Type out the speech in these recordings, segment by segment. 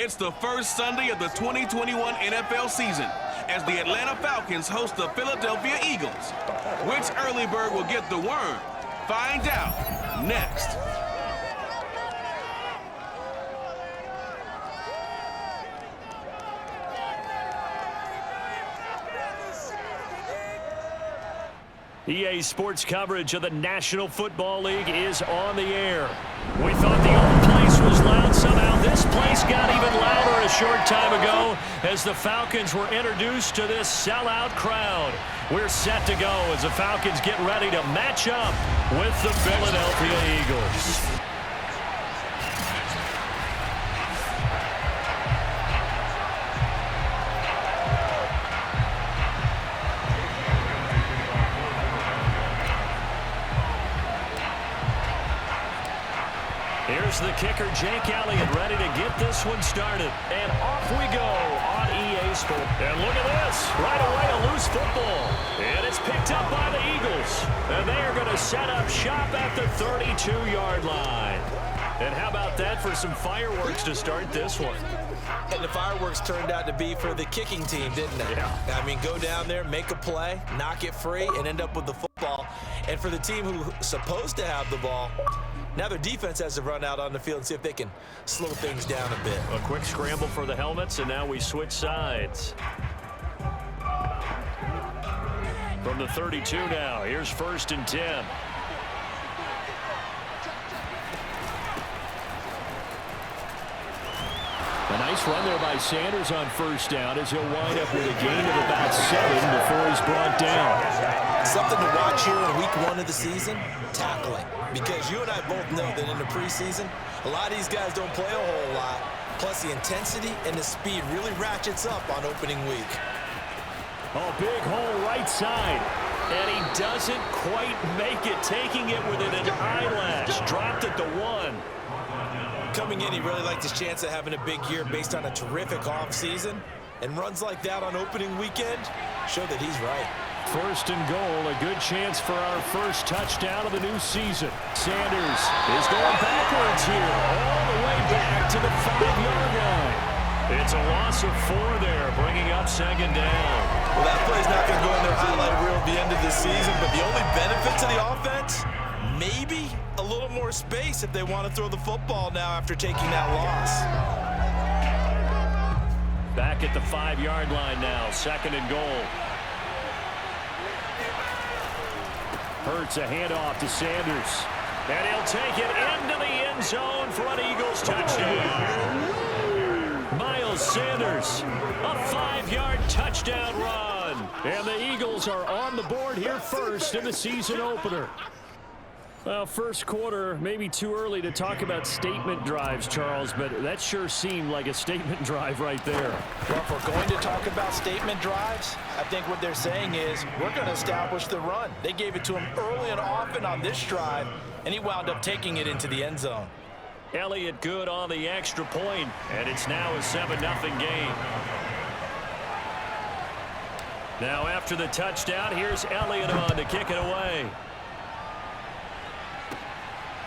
It's the first Sunday of the 2021 NFL season as the Atlanta Falcons host the Philadelphia Eagles. Which early bird will get the worm? Find out next. EA Sports coverage of the National Football League is on the air. We thought the old place was loud. Somehow this place got even louder a short time ago as the Falcons were introduced to this sellout crowd. We're set to go as the Falcons get ready to match up with the Philadelphia Eagles. Here's the kicker, Jake Elliott, ready to get this one started. And off we go on EA Sports. And look at this. Right away, a loose football. And it's picked up by the Eagles. And they are going to set up shop at the 32-yard line. And how about that for some fireworks to start this one? And the fireworks turned out to be for the kicking team, didn't they? Yeah. I mean, go down there, make a play, knock it free, and end up with the football. And for the team who's supposed to have the ball, now their defense has to run out on the field and see if they can slow things down a bit. A quick scramble for the helmets, and now we switch sides. From the 32 now, here's 1st and 10. A nice run there by Sanders on 1st down as he'll wind up with a gain of about 7 before he's brought down. Something to watch here in week 1 of the season, tackling. Because you and I both know that in the preseason, a lot of these guys don't play a whole lot. Plus the intensity and the speed really ratchets up on opening week. Oh, big hole right side. And he doesn't quite make it, taking it within an eyelash. Dropped at the 1. Coming in, he really liked his chance of having a big year based on a terrific offseason. And runs like that on opening weekend show that he's right. 1st and goal, a good chance for our first touchdown of the new season. Sanders is going backwards here, all the way back to the 5-yard line. It's a loss of 4 there, bringing up 2nd down. Well, that play's not going to go in their highlight reel at the end of the season, but the only benefit to the offense, maybe a little more space if they want to throw the football now after taking that loss. Back at the 5-yard line now, 2nd and goal. Hurts a handoff to Sanders. And he'll take it into the end zone for an Eagles touchdown. Miles Sanders, a 5-yard touchdown run. And the Eagles are on the board here first in the season opener. Well, first quarter, maybe too early to talk about statement drives, Charles, but that sure seemed like a statement drive right there. Well, if we're going to talk about statement drives, I think what they're saying is we're going to establish the run. They gave it to him early and often on this drive, and he wound up taking it into the end zone. Elliott good on the extra point, and it's now a 7-0 game. Now after the touchdown, here's Elliott on to kick it away.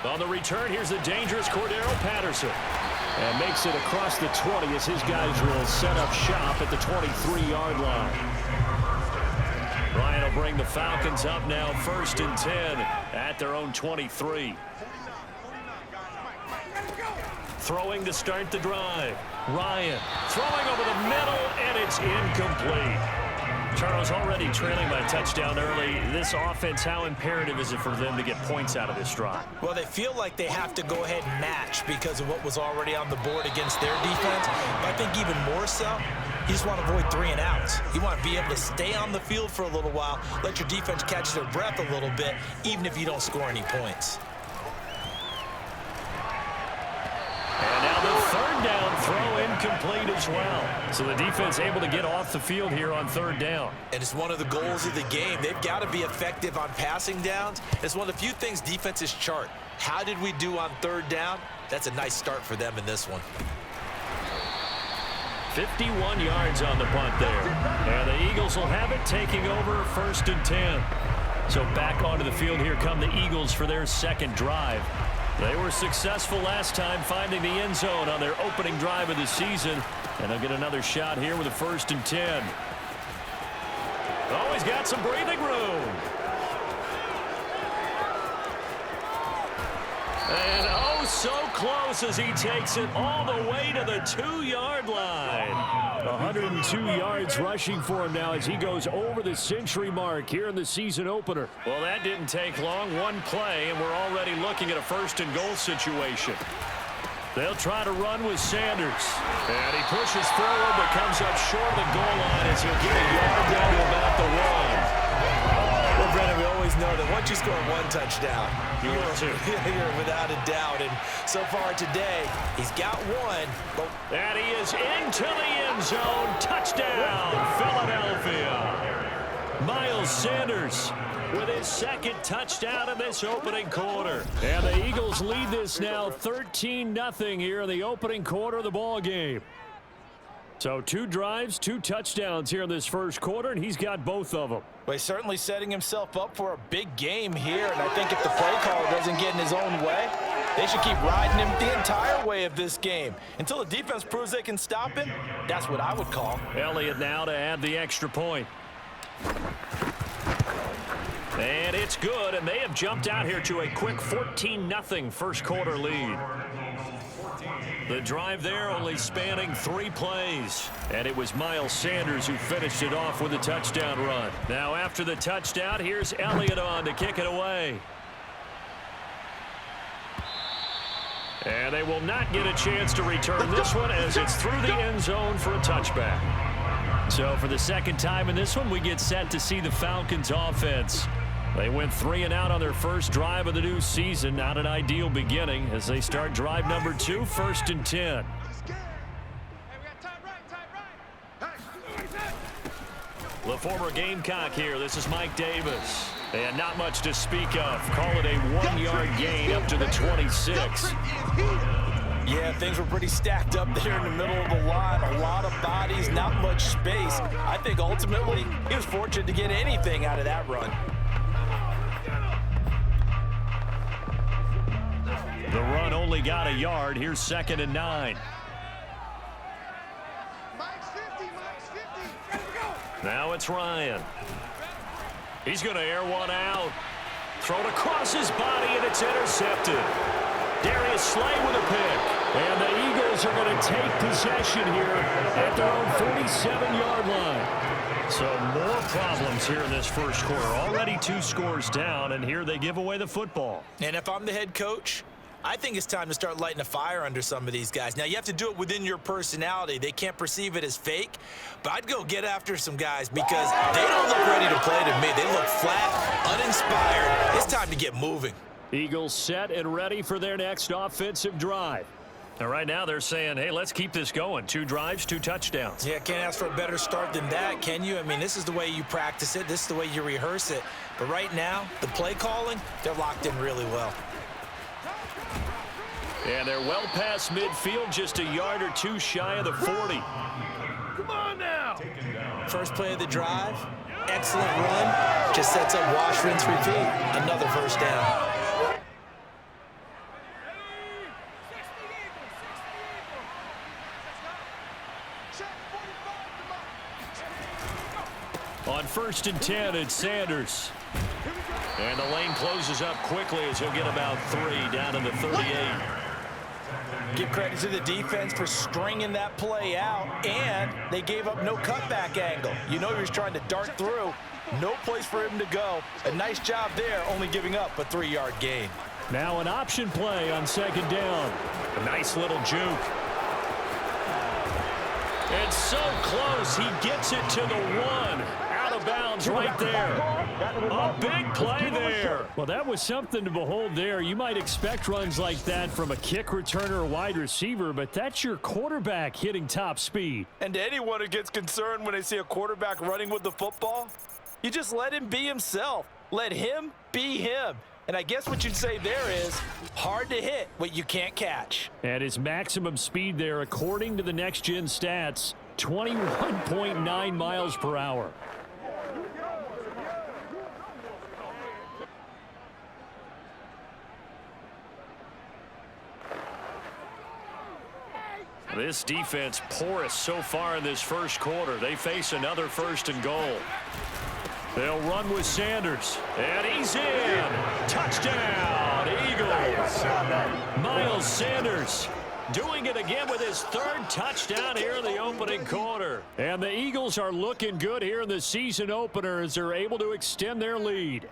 On the return, here's the dangerous Cordero Patterson. And makes it across the 20 as his guys will set up shop at the 23-yard line. Ryan will bring the Falcons up now 1st and 10 at their own 23. Throwing to start the drive. Ryan throwing over the middle, and it's incomplete. Charles, already trailing by touchdown early. This offense, how imperative is it for them to get points out of this drive? Well, they feel like they have to go ahead and match because of what was already on the board against their defense. But I think even more so, you just want to avoid 3 and outs. You want to be able to stay on the field for a little while, let your defense catch their breath a little bit, even if you don't score any points. And now the 3rd down throw incomplete as well. So the defense able to get off the field here on 3rd down. And it's one of the goals of the game. They've got to be effective on passing downs. It's one of the few things defenses chart. How did we do on 3rd down? That's a nice start for them in this one. 51 yards on the punt there. And the Eagles will have it, taking over 1st and 10. So back onto the field here come the Eagles for their 2nd drive. They were successful last time finding the end zone on their opening drive of the season. And they'll get another shot here with a 1st and 10. Oh, he's got some breathing room. And oh, so close as he takes it all the way to the 2-yard line. 102 yards rushing for him now as he goes over the century mark here in the season opener. Well, that didn't take long. One play, and we're already looking at a 1st and goal situation. They'll try to run with Sanders. And he pushes forward but comes up short of the goal line as he'll get a yard down to about the 1. Well, Brennan, we always know that once you score one touchdown, you're without a doubt. And so far today, he's got one. And he is into the end zone. Touchdown, Philadelphia. Miles Sanders with his 2nd touchdown in this opening quarter. And the Eagles lead this now 13-0 here in the opening quarter of the ball game. So 2 drives, 2 touchdowns here in this first quarter, and he's got both of them. Well, he's certainly setting himself up for a big game here, and I think if the play caller doesn't get in his own way, they should keep riding him the entire way of this game. Until the defense proves they can stop him, that's what I would call. Elliott now to add the extra point. And it's good, and they have jumped out here to a quick 14-0 first quarter lead. The drive there only spanning 3 plays. And it was Miles Sanders who finished it off with a touchdown run. Now after the touchdown, here's Elliott on to kick it away. And they will not get a chance to return this one as it's through the end zone for a touchback. So for the 2nd time in this one, we get set to see the Falcons offense. They went 3 and out on their first drive of the new season. Not an ideal beginning as they start drive number 2, 1st and 10. The former Gamecock here. This is Mike Davis. And not much to speak of. Call it a 1-yard gain up to the 26. Yeah, things were pretty stacked up there in the middle of the line. A lot of bodies, not much space. I think ultimately he was fortunate to get anything out of that run. The run only got a yard. Here's 2nd and 9. Now it's Ryan. He's going to air one out. Thrown across his body, and it's intercepted. Darius Slay with a pick. And the Eagles are going to take possession here at their own 47-yard line. So more problems here in this first quarter. Already 2 scores down, and here they give away the football. And if I'm the head coach, I think it's time to start lighting a fire under some of these guys. Now, you have to do it within your personality. They can't perceive it as fake. But I'd go get after some guys because they don't look ready to play to me. They look flat, uninspired. It's time to get moving. Eagles set and ready for their next offensive drive. And right now they're saying, hey, let's keep this going. 2 drives, 2 touchdowns. Yeah, can't ask for a better start than that, can you? I mean, this is the way you practice it. This is the way you rehearse it. But right now, the play calling, they're locked in really well. And they're well past midfield, just a yard or 2 shy of the 40. Come on now. First play of the drive, excellent run. Just sets up wash, rinse, repeat. Another first down. On 1st and 10, it's Sanders. And the lane closes up quickly as he'll get about 3 down to the 38. Give credit to the defense for stringing that play out, and they gave up no cutback angle. You know he was trying to dart through. No place for him to go. A nice job there, only giving up a 3-yard gain. Now an option play on 2nd down. A nice little juke. It's so close, he gets it to the 1. Out of bounds right there. A big play there. Well, that was something to behold there. You might expect runs like that from a kick returner or wide receiver, but that's your quarterback hitting top speed. And to anyone who gets concerned when they see a quarterback running with the football, you just let him be himself. Let him be him. And I guess what you'd say there is hard to hit what you can't catch. And his maximum speed there, according to the next-gen stats, 21.9 miles per hour. This defense porous so far in this first quarter. They face another 1st and goal. They'll run with Sanders. And he's in. Touchdown, Eagles. Miles Sanders doing it again with his 3rd touchdown here in the opening quarter. And the Eagles are looking good here in the season opener as they're able to extend their lead.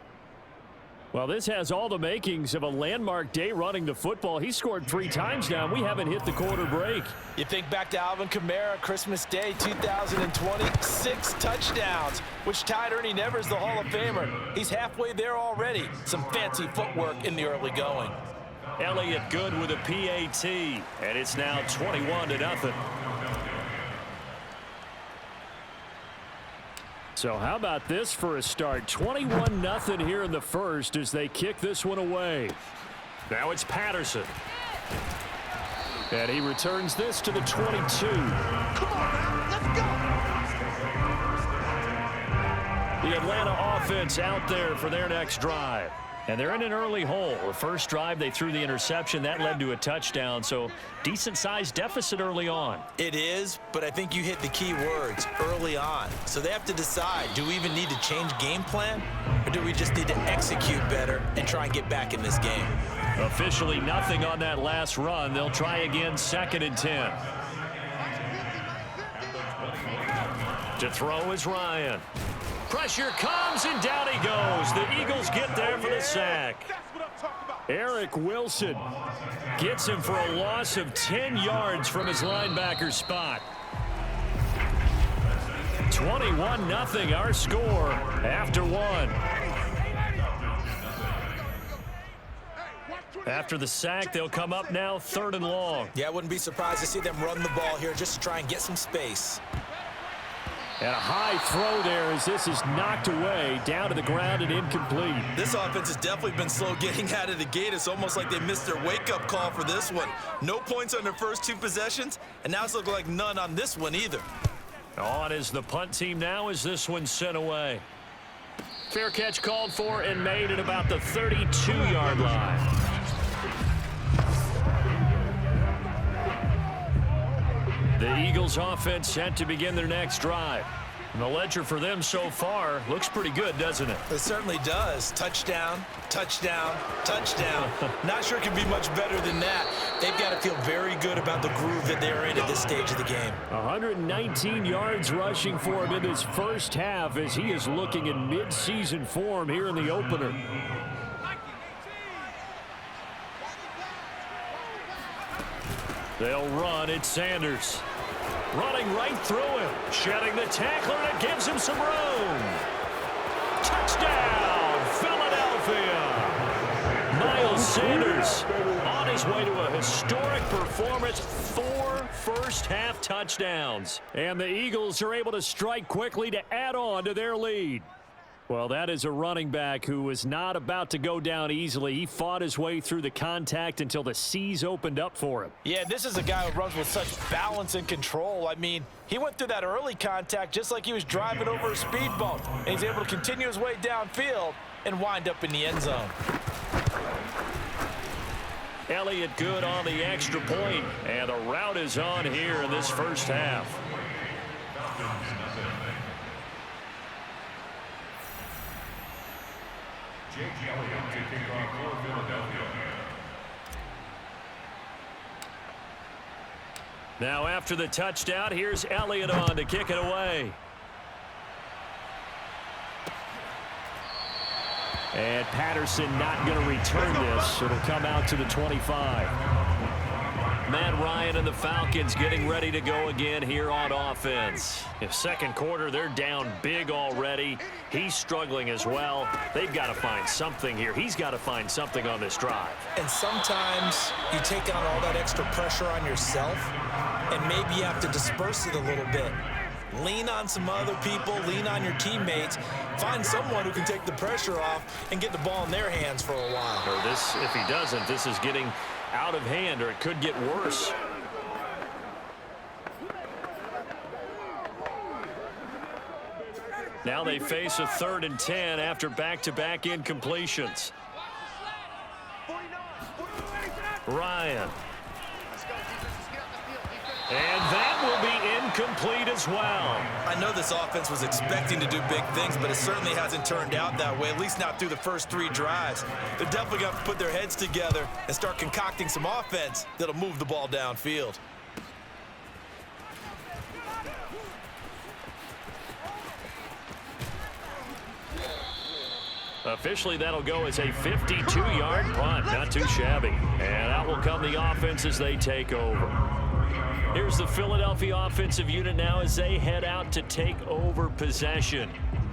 Well, this has all the makings of a landmark day running the football. He scored 3 times now. We haven't hit the quarter break. You think back to Alvin Kamara, Christmas Day 2020, 6 touchdowns, which tied Ernie Nevers, the Hall of Famer. He's halfway there already. Some fancy footwork in the early going. Elliott Good with a PAT, and it's now 21-0. So how about this for a start? 21-0 here in the first as they kick this one away. Now it's Patterson. And he returns this to the 22. Come on, man. Let's go. The Atlanta offense out there for their next drive. And they're in an early hole. The first drive, they threw the interception. That led to a touchdown, so decent-sized deficit early on. It is, but I think you hit the key words, early on. So they have to decide, do we even need to change game plan, or do we just need to execute better and try and get back in this game? Officially nothing on that last run. They'll try again, 2nd and 10. To throw is Ryan. Pressure comes, and down he goes. The Eagles get there for the sack. Eric Wilson gets him for a loss of 10 yards from his linebacker spot. 21-0 our score after 1. After the sack, they'll come up now 3rd and long. Yeah, I wouldn't be surprised to see them run the ball here just to try and get some space. And a high throw there as this is knocked away, down to the ground and incomplete. This offense has definitely been slow getting out of the gate. It's almost like they missed their wake-up call for this one. No points on their first 2 possessions, and now it's looking like none on this one either. On is the punt team now as this one's sent away. Fair catch called for and made at about the 32-yard line. The Eagles offense set to begin their next drive. And the ledger for them so far looks pretty good, doesn't it? It certainly does. Touchdown, touchdown, touchdown. Not sure it can be much better than that. They've got to feel very good about the groove that they're in at this stage of the game. 119 yards rushing for him in this first half as he is looking in mid-season form here in the opener. They'll run. It's Sanders. Running right through him. Shedding the tackler, and it gives him some room. Touchdown, Philadelphia. Miles Sanders on his way to a historic performance. 4 first-half touchdowns. And the Eagles are able to strike quickly to add on to their lead. Well, that is a running back who was not about to go down easily. He fought his way through the contact until the seas opened up for him. Yeah, this is a guy who runs with such balance and control. I mean, he went through that early contact just like he was driving over a speed bump. And he's able to continue his way downfield and wind up in the end zone. Elliott Good on the extra point, and the route is on here in this first half. Now after the touchdown, here's Elliott on to kick it away. And Patterson not going to return this. It'll come out to the 25. Matt Ryan and the Falcons getting ready to go again here on offense. In second quarter, they're down big already. He's struggling as well. They've got to find something here. He's got to find something on this drive. And sometimes you take on all that extra pressure on yourself, and maybe you have to disperse it a little bit. Lean on some other people, lean on your teammates, find someone who can take the pressure off and get the ball in their hands for a while. Or this, if he doesn't, this is getting out of hand, or it could get worse. Now they face a 3rd and 10 after back-to-back incompletions. Ryan. And that will be incomplete as well. I know this offense was expecting to do big things, but it certainly hasn't turned out that way, at least not through the first 3 drives. They're definitely going to put their heads together and start concocting some offense that'll move the ball downfield. Officially, that'll go as a 52-yard punt. Not too shabby. And out will come the offense as they take over. Here's the Philadelphia offensive unit now as they head out to take over possession.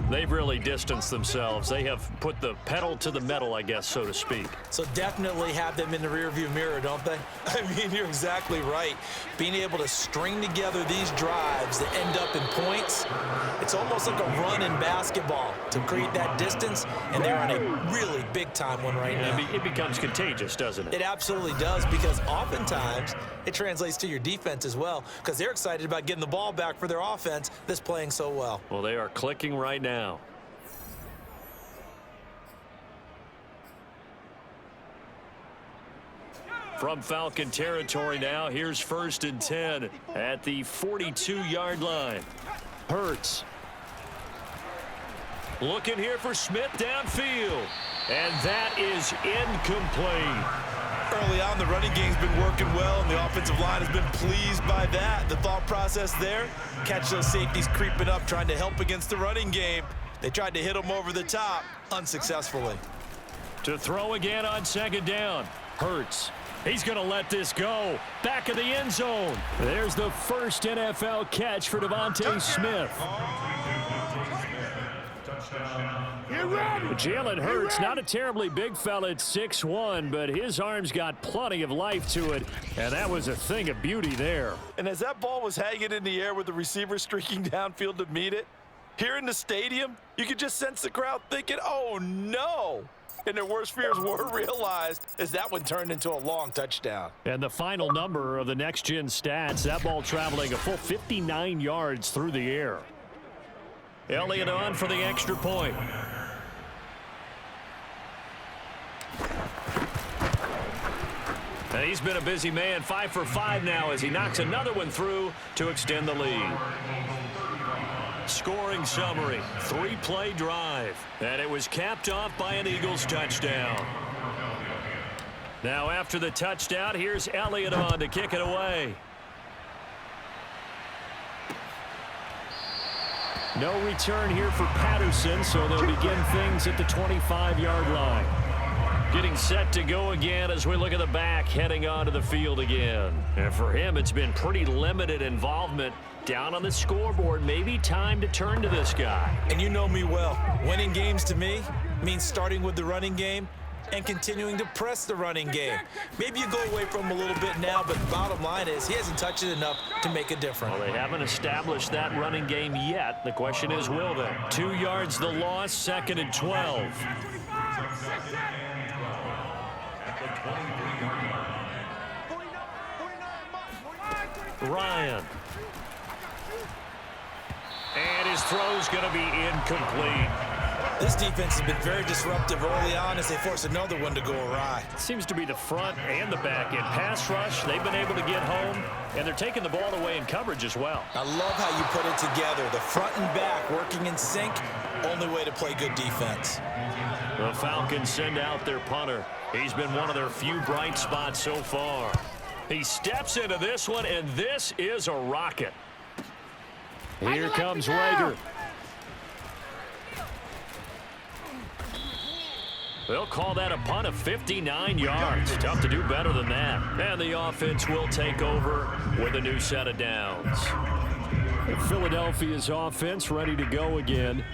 They've really distanced themselves. They have put the pedal to the metal, I guess, so to speak. So definitely have them in the rearview mirror, don't they? I mean, you're exactly right. Being able to string together these drives that end up in points, it's almost like a run in basketball to create that distance, and they're on a really big-time one right now. It becomes contagious, doesn't it? It absolutely does, because oftentimes it translates to your defense as well, because they're excited about getting the ball back for their offense that's playing so well. Well, they are clicking right now. From Falcon territory now, here's 1st and 10 at the 42-yard line. Hurts. Looking here for Smith downfield. And that is incomplete. Early on, the running game's been working well, and the offensive line has been pleased by that. The thought process there, catch those safeties creeping up, trying to help against the running game. They tried to hit them over the top, unsuccessfully. To throw again on 2nd down. Hurts. He's going to let this go. Back of the end zone. There's the first NFL catch for Devontae Smith. Jalen Hurts, not a terribly big fella at 6'1", but his arms got plenty of life to it, and that was a thing of beauty there. And as that ball was hanging in the air with the receiver streaking downfield to meet it, here in the stadium, you could just sense the crowd thinking, oh, no. And their worst fears were realized as that one turned into a long touchdown. And the final number of the next-gen stats, that ball traveling a full 59 yards through the air. Elliott on for the extra point. And he's been a busy man, 5 for 5 now as he knocks another one through to extend the lead. Scoring summary, 3-play drive, and it was capped off by an Eagles touchdown. Now after the touchdown, here's Elliott on to kick it away. No return here for Patterson, so they'll begin things at the 25-yard line. Getting set to go again as we look at the back, heading onto the field again. And for him, it's been pretty limited involvement down on the scoreboard. Maybe time to turn to this guy. And you know me well. Winning games to me means starting with the running game and continuing to press the running game. Maybe you go away from him a little bit now, but the bottom line is he hasn't touched it enough to make a difference. Well, they haven't established that running game yet. The question is, will they? 2 yards the loss, 2nd and 12. Ryan. And his throw's going to be incomplete. This defense has been very disruptive early on as they force another one to go awry. It seems to be the front and the back end. Pass rush, they've been able to get home, and they're taking the ball away in coverage as well. I love how you put it together. The front and back working in sync, only way to play good defense. The Falcons send out their punter. He's been one of their few bright spots so far. He steps into this one, and this is a rocket. Here comes Rager. They'll call that a punt of 59 yards. Tough to do better than that. And the offense will take over with a new set of downs. Philadelphia's offense ready to go again.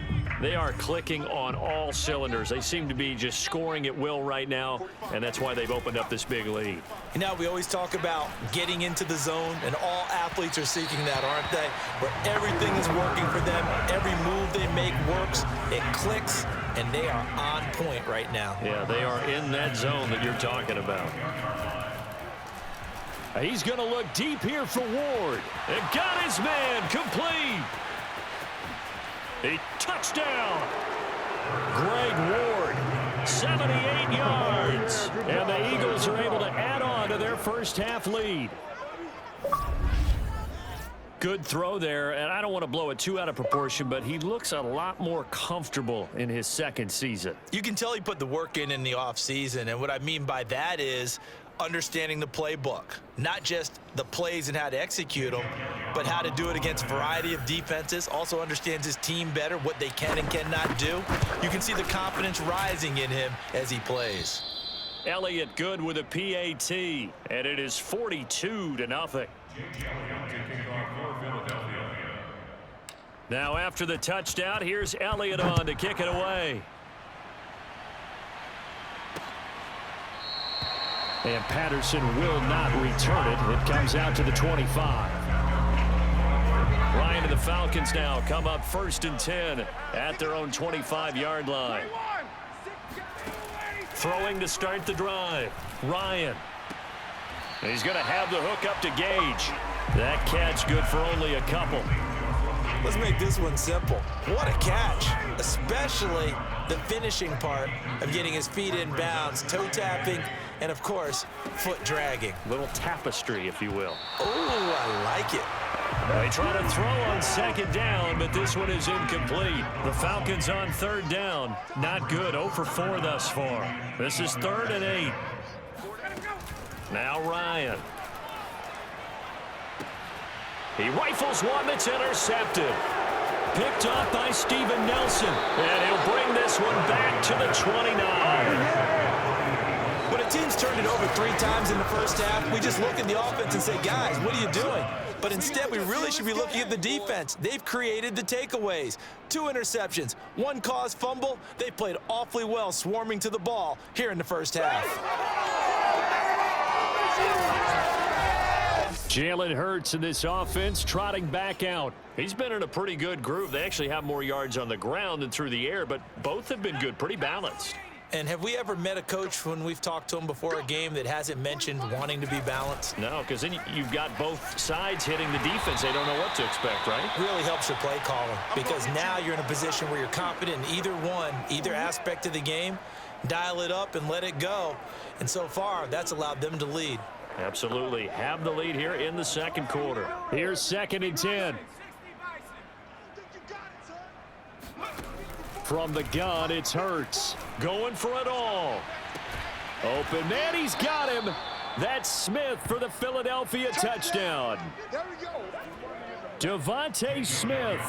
They are clicking on all cylinders. They seem to be just scoring at will right now, and that's why they've opened up this big lead. You know, we always talk about getting into the zone, and all athletes are seeking that, aren't they? Where everything is working for them, every move they make works, it clicks, and they are on point right now. Yeah, they are in that zone that you're talking about. He's going to look deep here for Ward. And got his man complete. A touchdown. Greg Ward, 78 yards. And the Eagles are able to add on to their first half lead. Good throw there, and I don't want to blow it too out of proportion, but he looks a lot more comfortable in his second season. You can tell he put the work in the offseason, and what I mean by that is understanding the playbook. Not just the plays and how to execute them, but how to do it against a variety of defenses. Also understands his team better, what they can and cannot do. You can see the confidence rising in him as he plays. Elliott good with a PAT, and it is 42-0. Now after the touchdown, here's Elliott on to kick it away. And Patterson will not return it. It comes out to the 25. Ryan and the Falcons now come up 1st and 10 at their own 25-yard line. Throwing to start the drive. Ryan. He's going to have the hook up to Gage. That catch good for only a couple. Let's make this one simple. What a catch, especially the finishing part of getting his feet in bounds, toe tapping, and of course, foot dragging. Little tapestry, if you will. Oh, I like it. They try to throw on 2nd down, but this one is incomplete. The Falcons on 3rd down. Not good. 0 for 4 thus far. This is 3rd and 8. Now Ryan. He rifles one that's intercepted. Picked off by Steven Nelson. And he'll bring this one back to the 29. When a team's turned it over 3 times in the first half, we just look at the offense and say, guys, what are you doing? But instead, we really should be looking at the defense. They've created the takeaways. 2 interceptions, 1 caused fumble. They played awfully well swarming to the ball here in the first half. Jalen Hurts in this offense trotting back out. He's been in a pretty good groove. They actually have more yards on the ground than through the air, but both have been good, pretty balanced. And have we ever met a coach when we've talked to him before a game that hasn't mentioned wanting to be balanced? No, because then you've got both sides hitting the defense. They don't know what to expect, right? Really helps your play calling, because now you're in a position where you're confident in either aspect of the game. Dial it up and let it go. And so far, that's allowed them to lead. Absolutely. Have the lead here in the 2nd quarter. Here's 2nd and 10. From the gun, it's Hurts. Going for it all. Open man, he's got him. That's Smith for the Philadelphia touchdown. Devontae Smith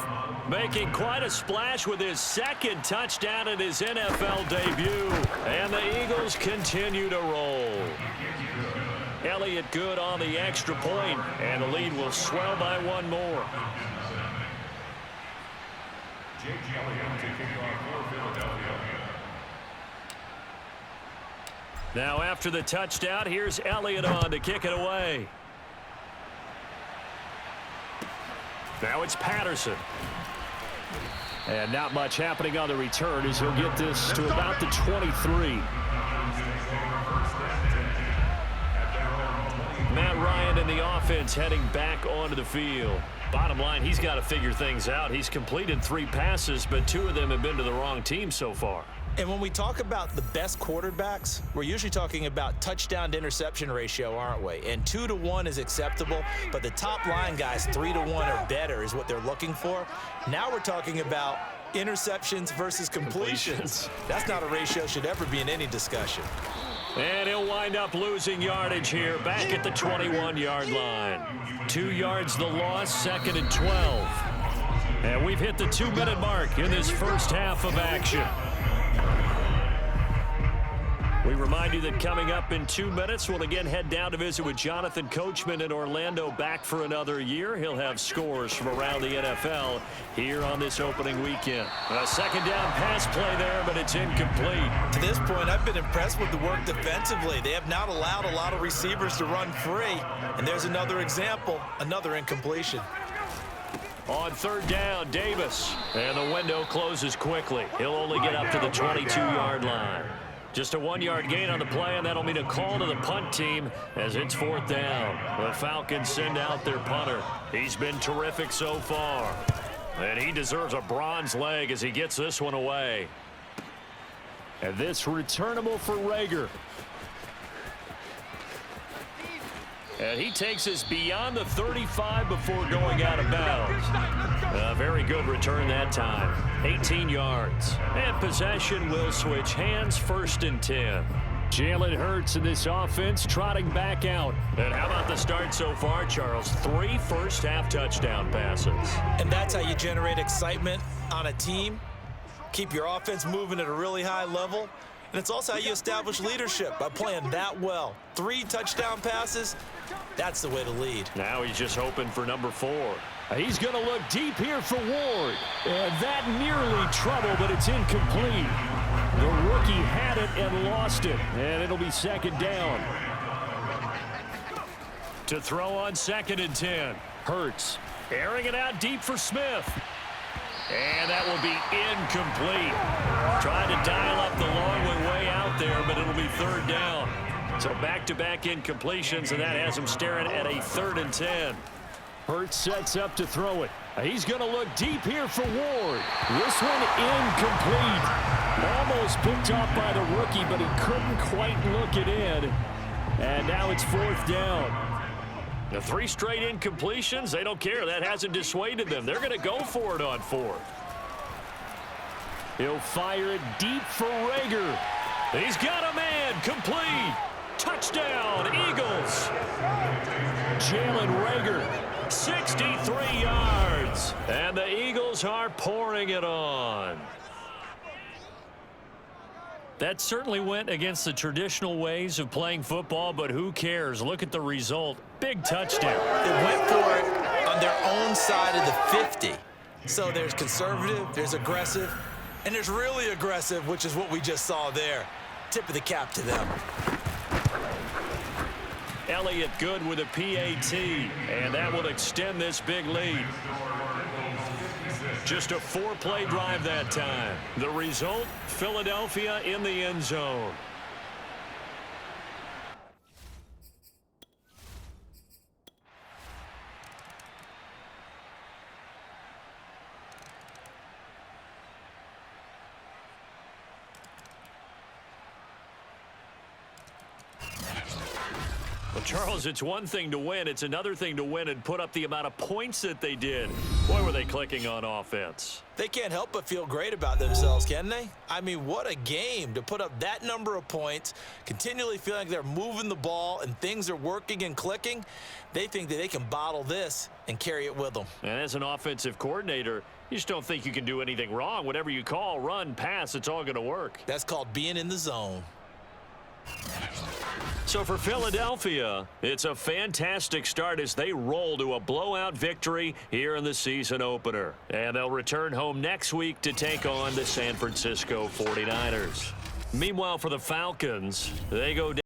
making quite a splash with his 2nd touchdown in his NFL debut. And the Eagles continue to roll. Elliott good on the extra point, and the lead will swell by 1 more. Now after the touchdown, here's Elliott on to kick it away. Now it's Patterson. And not much happening on the return as he'll get this to about the 23. Matt Ryan and the offense heading back onto the field. Bottom line, he's got to figure things out. He's completed 3 passes, but 2 of them have been to the wrong team so far. And when we talk about the best quarterbacks, we're usually talking about touchdown to interception ratio, aren't we? And 2 to 1 is acceptable, but the top line guys 3 to 1 or better is what they're looking for. Now we're talking about interceptions versus completions. That's not a ratio should ever be in any discussion. And he'll wind up losing yardage here back at the 21-yard line. 2 yards the loss, 2nd and 12. And we've hit the 2-minute mark in this first half of action. We remind you that coming up in 2 minutes, we'll again head down to visit with Jonathan Coachman in Orlando, back for another year. He'll have scores from around the NFL here on this opening weekend. A 2nd down pass play there, but it's incomplete. To this point, I've been impressed with the work defensively. They have not allowed a lot of receivers to run free. And there's another example, another incompletion. On 3rd down, Davis. And the window closes quickly. He'll only get up to the 22-yard line. Just a 1-yard gain on the play, and that'll mean a call to the punt team as it's 4th down. The Falcons send out their punter. He's been terrific so far. And he deserves a bronze leg as he gets this one away. And this returnable for Rager. And he takes us beyond the 35 before going out of bounds. A very good return that time. 18 yards. And possession will switch hands, 1st and 10. Jalen Hurts in this offense trotting back out. And how about the start so far, Charles? 3 first-half touchdown passes. And that's how you generate excitement on a team. Keep your offense moving at a really high level. And it's also how you establish leadership, by playing that well. 3 touchdown passes, that's the way to lead. Now he's just hoping for number 4. He's going to look deep here for Ward. And that nearly trouble, but it's incomplete. The rookie had it and lost it. And it'll be 2nd down. To throw on 2nd and 10. Hurts airing it out deep for Smith. And that will be incomplete. Trying to dial up the long way out there, but it'll be 3rd down. So back-to-back incompletions, and that has him staring at a 3rd and 10. Hurts sets up to throw it. He's going to look deep here for Ward. This one incomplete. Almost picked off by the rookie, but he couldn't quite look it in. And now it's 4th down. The 3 straight incompletions, they don't care. That hasn't dissuaded them. They're going to go for it on 4th. He'll fire it deep for Rager. He's got a man. Complete. Touchdown, Eagles. Jalen Rager, 63 yards. And the Eagles are pouring it on. That certainly went against the traditional ways of playing football, but who cares? Look at the result. Big touchdown. They went for it on their own side of the 50. So there's conservative, there's aggressive, and there's really aggressive, which is what we just saw there. Tip of the cap to them. Elliott good with a PAT, and that will extend this big lead. Just a 4-play drive that time. The result, Philadelphia in the end zone. Well, Charles, it's one thing to win. It's another thing to win and put up the amount of points that they did. Boy, were they clicking on offense. They can't help but feel great about themselves, can they? I mean, what a game to put up that number of points, continually feeling like they're moving the ball and things are working and clicking. They think that they can bottle this and carry it with them. And as an offensive coordinator, you just don't think you can do anything wrong. Whatever you call, run, pass, it's all going to work. That's called being in the zone. So for Philadelphia, it's a fantastic start as they roll to a blowout victory here in the season opener. And they'll return home next week to take on the San Francisco 49ers. Meanwhile, for the Falcons, they go down.